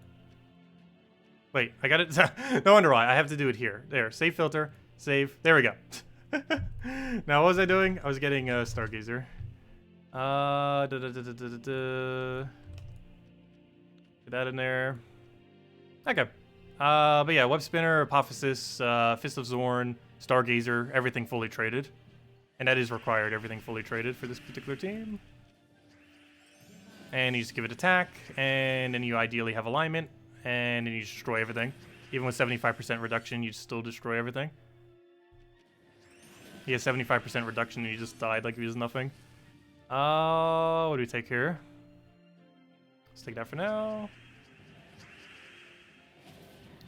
Wait, I got it. No wonder why. I have to do it here. There, save filter, save. There we go. Now, what was I doing? I was getting Stargazer. Get that in there. Okay. But yeah, Web Spinner, Apophysis, Fist of Zorn, Stargazer, everything fully traded. And that is required, everything fully traded for this particular team. And you just give it attack, and then you ideally have alignment, and then you destroy everything. Even with 75% reduction, you still destroy everything. He has 75% reduction and he just died like he was nothing. What do we take here? Let's take that for now.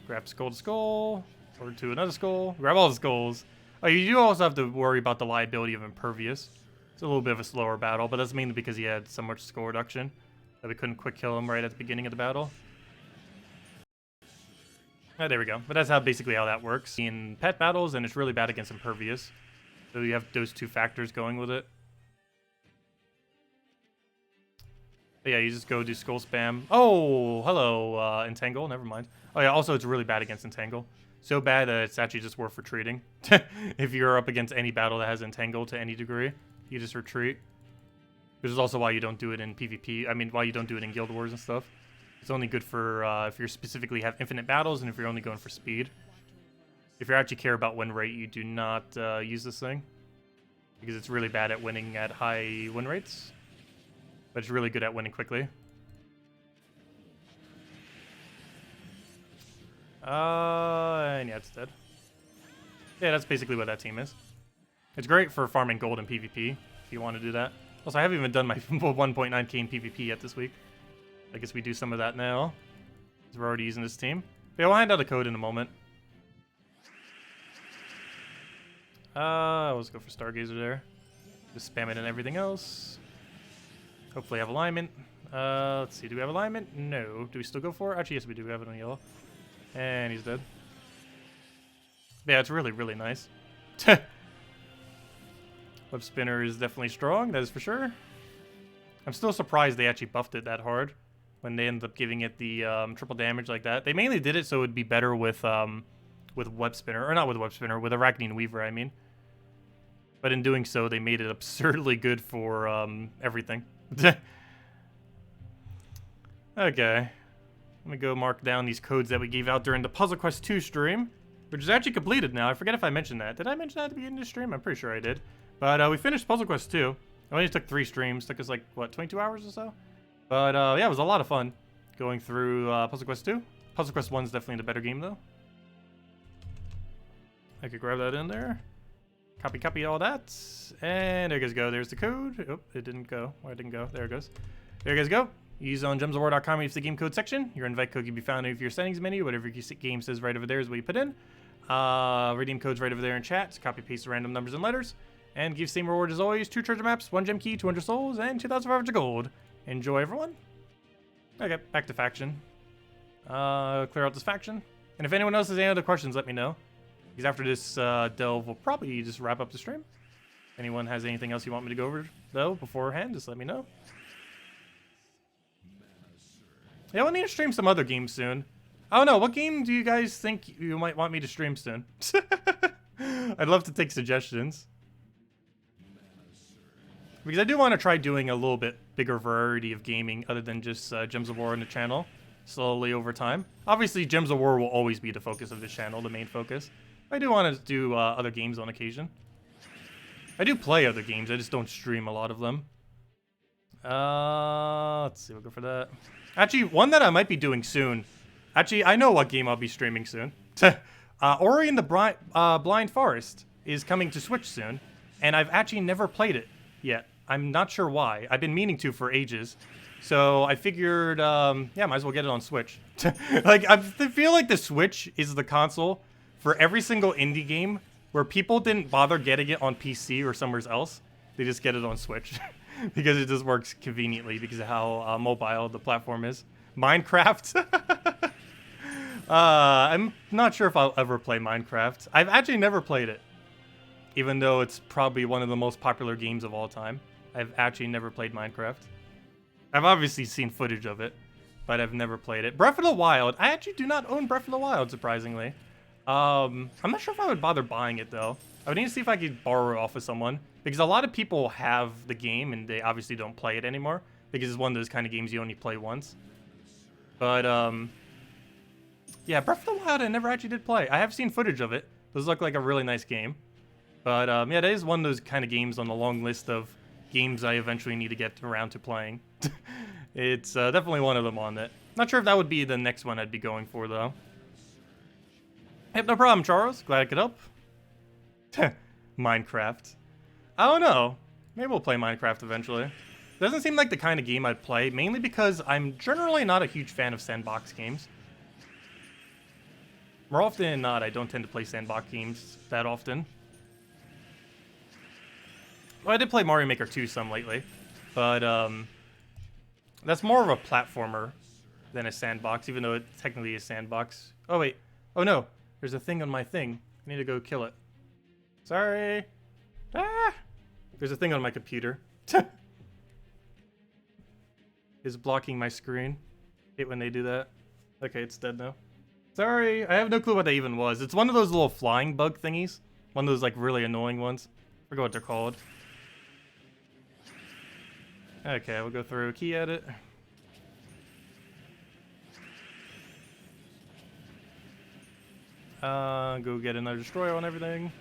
Grab skull to skull. Or to another skull. Grab all the skulls. Oh, you do also have to worry about the liability of Impervious. It's a little bit of a slower battle, but that's mainly because he had so much skull reduction that we couldn't quick kill him right at the beginning of the battle. Oh, there we go. But that's basically how that works. In pet battles, and it's really bad against Impervious. So you have those two factors going with it. But yeah, you just go do skull spam. Oh, hello, Entangle. Never mind. Oh yeah, also it's really bad against Entangle. So bad that it's actually just worth retreating. If you're up against any battle that has Entangle to any degree, you just retreat. Which is also why you don't do it in PvP. I mean, why you don't do it in Guild Wars and stuff. It's only good for if you specifically have infinite battles and if you're only going for speed. If you actually care about win rate, you do not use this thing. Because it's really bad at winning at high win rates. But it's really good at winning quickly. And yeah, it's dead. Yeah, that's basically what that team is. It's great for farming gold in PvP, if you want to do that. Also, I haven't even done my 1.9k in PvP yet this week. I guess we do some of that now. Because we're already using this team. But yeah, we'll hand out a code in a moment. Let's go for Stargazer there. Just spam it and everything else. Hopefully have alignment. Let's see, do we have alignment? No. Do we still go for it? Actually, yes, we do. We have it on yellow. And he's dead. Yeah, it's really, really nice. Web Spinner is definitely strong, that is for sure. I'm still surprised they actually buffed it that hard when they ended up giving it the triple damage like that. They mainly did it so it would be better with Web Spinner, or not with Web Spinner, with Arachnine Weaver, I mean. But in doing so, they made it absurdly good for everything. Okay. Let me go mark down these codes that we gave out during the Puzzle Quest 2 stream, which is actually completed now. I forget if I mentioned that. Did I mention that at the beginning of the stream? I'm pretty sure I did. But we finished Puzzle Quest 2. It only took 3 streams. Took us like, what, 22 hours or so? But yeah, it was a lot of fun going through Puzzle Quest 2. Puzzle Quest 1 is definitely the better game, though. I could grab that in there. Copy all that. And there you guys go. There's the code. Oh, it didn't go. Why it didn't go? There it goes. There you guys go. Use on gemsofwar.com, use the game code section. Your invite code can be found in your settings menu. Whatever your game says right over there is what you put in. Redeem codes right over there in chat. So copy paste the random numbers and letters. And give same reward as always. 2 treasure maps, 1 gem key, 200 souls, and 2,500 gold. Enjoy, everyone. Okay, back to faction. Clear out this faction. And if anyone else has any other questions, let me know. Because after this delve, we'll probably just wrap up the stream. If anyone has anything else you want me to go over, though, beforehand, just let me know. Yeah, we'll need to stream some other games soon. I don't know, what game do you guys think you might want me to stream soon? I'd love to take suggestions. Because I do want to try doing a little bit bigger variety of gaming other than just Gems of War on the channel, slowly over time. Obviously, Gems of War will always be the focus of this channel, the main focus. I do want to do other games on occasion. I do play other games, I just don't stream a lot of them. Let's see, we'll go for that. Actually, one that I might be doing soon. Actually, I know what game I'll be streaming soon. Ori and the Blind Forest is coming to Switch soon, and I've actually never played it yet. I'm not sure why. I've been meaning to for ages. So I figured, yeah, might as well get it on Switch. Like, I feel like the Switch is the console for every single indie game where people didn't bother getting it on PC or somewhere else. They just get it on Switch. Because it just works conveniently because of how mobile the platform is. Minecraft. I'm not sure if I'll ever play Minecraft. I've actually never played it. Even though it's probably one of the most popular games of all time. I've actually never played Minecraft. I've obviously seen footage of it, but I've never played it. Breath of the Wild. I actually do not own Breath of the Wild, surprisingly. I'm not sure if I would bother buying it, though. I would need to see if I could borrow it off of someone. Because a lot of people have the game, and they obviously don't play it anymore. Because it's one of those kind of games you only play once. But, yeah, Breath of the Wild I never actually did play. I have seen footage of it. Does look like a really nice game. But, yeah, that is one of those kind of games on the long list of games I eventually need to get around to playing. It's definitely one of them on it. Not sure if that would be the next one I'd be going for, though. Yep, no problem, Charles. Glad I could help. Minecraft. I don't know. Maybe we'll play Minecraft eventually. Doesn't seem like the kind of game I'd play, mainly because I'm generally not a huge fan of sandbox games. More often than not, I don't tend to play sandbox games that often. Well, I did play Mario Maker 2 some lately, but that's more of a platformer than a sandbox, even though it technically is sandbox. Oh wait, oh no, there's a thing on my thing. I need to go kill it. Sorry. Ah! There's a thing on my computer. It's blocking my screen. Hate when they do that. Okay, it's dead now. Sorry, I have no clue what that even was. It's one of those little flying bug thingies. One of those like really annoying ones. I forgot what they're called. Okay, we'll go through key edit. Go get another destroyer on everything.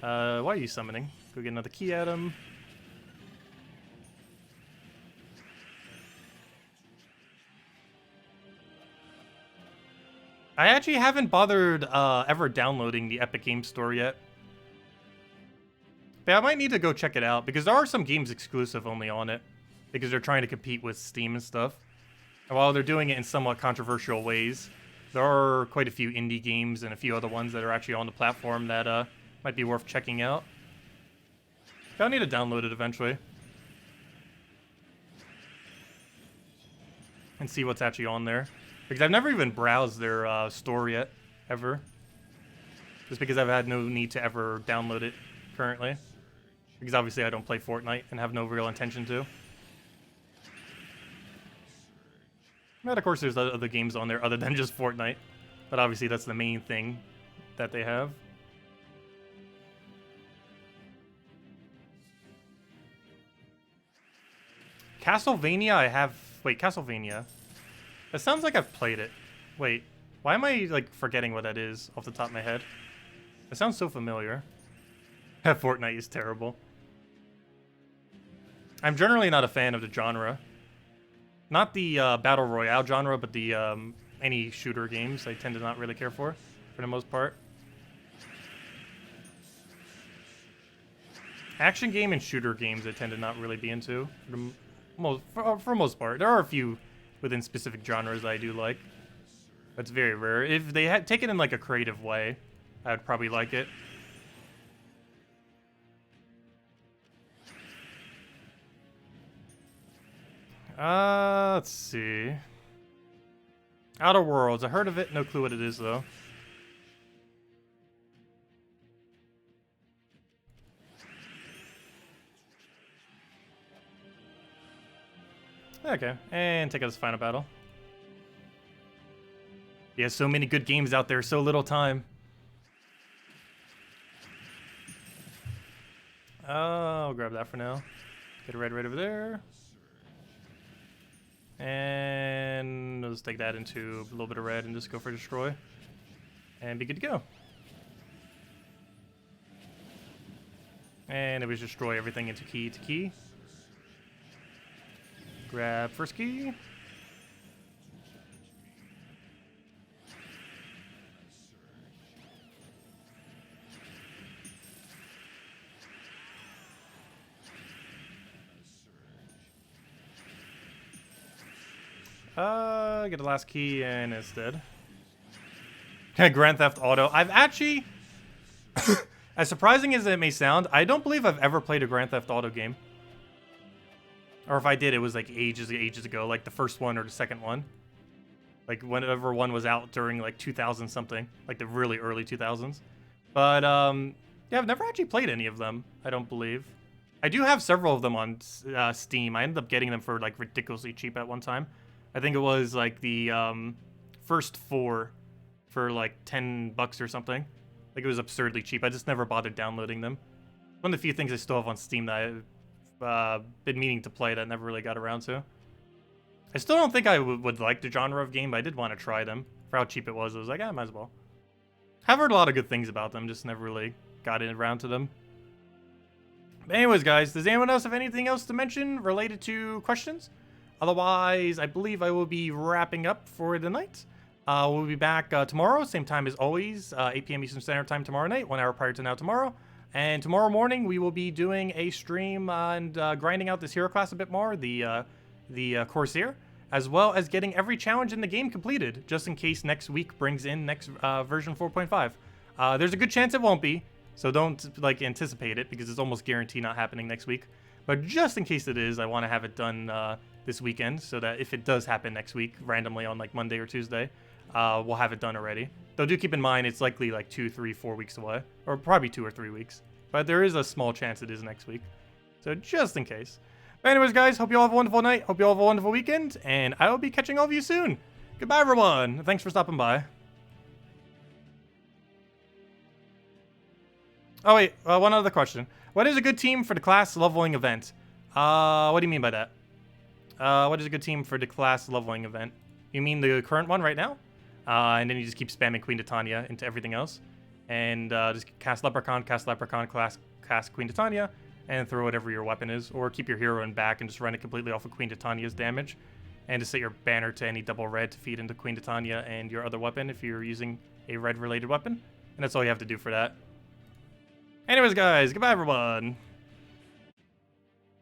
Why are you summoning? Go get another key atom. I actually haven't bothered ever downloading the Epic Games Store yet. But I might need to go check it out, because there are some games exclusive only on it. Because they're trying to compete with Steam and stuff. And while they're doing it in somewhat controversial ways, there are quite a few indie games and a few other ones that are actually on the platform that might be worth checking out. But I'll need to download it eventually. And see what's actually on there. Because I've never even browsed their store yet, ever. Just because I've had no need to ever download it currently. Because obviously I don't play Fortnite and have no real intention to. But of course there's other games on there other than just Fortnite. But obviously that's the main thing that they have. Castlevania I have... Wait, Castlevania... It sounds like I've played it. Wait, why am I, like, forgetting what that is off the top of my head? It sounds so familiar. Fortnite is terrible. I'm generally not a fan of the genre. Not the Battle Royale genre, but the any shooter games I tend to not really care for the most part. Action game and shooter games I tend to not really be into, for most part. There are a few within specific genres I do like. That's very rare. If they had taken it in like a creative way, I would probably like it. Let's see. Outer Worlds. I heard of it. No clue what it is though. Okay, and take out this final battle. Yeah, so many good games out there, so little time. I'll grab that for now. Get a red right over there. And let's take that into a little bit of red and just go for destroy. And be good to go. And it was destroy everything into key to key. Grab first key. Get the last key and it's dead. Grand Theft Auto. I've actually, as surprising as it may sound, I don't believe I've ever played a Grand Theft Auto game. Or if I did, it was like ages ago, like the first one or the second one. Like whenever one was out during like 2000 something, like the really early 2000s. But yeah, I've never actually played any of them, I don't believe. I do have several of them on Steam. I ended up getting them for like ridiculously cheap at one time. I think it was like the first 4 for like $10 or something. Like it was absurdly cheap. I just never bothered downloading them. One of the few things I still have on Steam that I've been meaning to play that I never really got around to. I still don't think I would like the genre of game, but I did want to try them. For how cheap it was, I was like, I might as well. I've heard a lot of good things about them, just never really got around to them. But anyways, guys, does anyone else have anything else to mention related to questions? Otherwise, I believe I will be wrapping up for the night. We'll be back tomorrow, same time as always, 8 p.m. Eastern Standard Time tomorrow night, 1 hour prior to now tomorrow. And tomorrow morning, we will be doing a stream and grinding out this hero class a bit more, the Corsair, as well as getting every challenge in the game completed, just in case next week brings in next version 4.5. There's a good chance it won't be, so don't like anticipate it because it's almost guaranteed not happening next week. But just in case it is, I want to have it done this weekend so that if it does happen next week, randomly on like Monday or Tuesday, we'll have it done already. Though do keep in mind it's likely like 2, 3, 4 weeks away, or probably 2 or 3 weeks. But there is a small chance it is next week. So just in case. But anyways, guys, hope you all have a wonderful night. Hope you all have a wonderful weekend. And I will be catching all of you soon. Goodbye, everyone. Thanks for stopping by. Oh, wait. One other question. What is a good team for the class leveling event? What do you mean by that? What is a good team for the class leveling event? You mean the current one right now? And then you just keep spamming Queen Titania into everything else. And just cast Leprechaun, cast Queen Titania, and throw whatever your weapon is. Or keep your hero in back and just run it completely off of Queen Titania's damage. And just set your banner to any double red to feed into Queen Titania and your other weapon if you're using a red-related weapon. And that's all you have to do for that. Anyways, guys, goodbye, everyone.